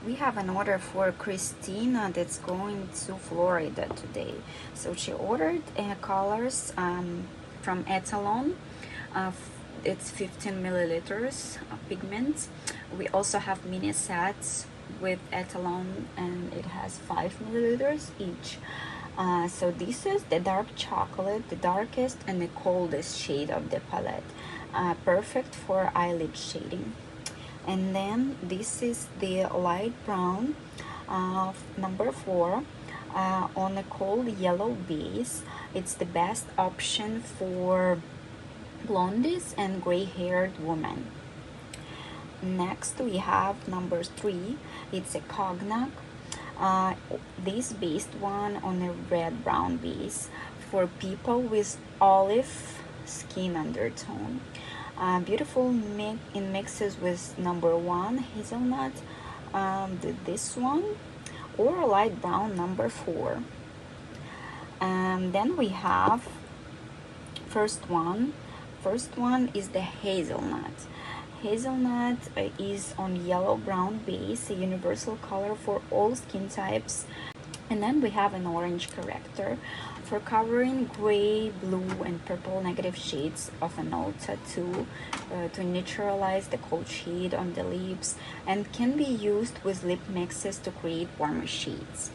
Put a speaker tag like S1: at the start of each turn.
S1: We have an order for Christina that's going to Florida today. So she ordered colors from Etalon. It's 15 milliliters pigments. We also have mini sets with Etalon, and it has 5 milliliters each. So this is the dark chocolate, the darkest and the coldest shade of the palette. Perfect for eyelid shading. And then this is the light brown, number 4, on a cold yellow base. It's the best option for blondies and gray-haired women. Next we have number 3. It's a cognac. This based one on a red brown base for people with olive skin undertone. Beautiful in mixes with number 1 hazelnut, this one, or light brown number 4. Then we have first one is the hazelnut. Hazelnut is on yellow brown base, a universal color for all skin types. And then we have an orange corrector for covering gray, blue, and purple negative shades of a null tattoo to neutralize the cold shade on the lips, and can be used with lip mixes to create warmer shades.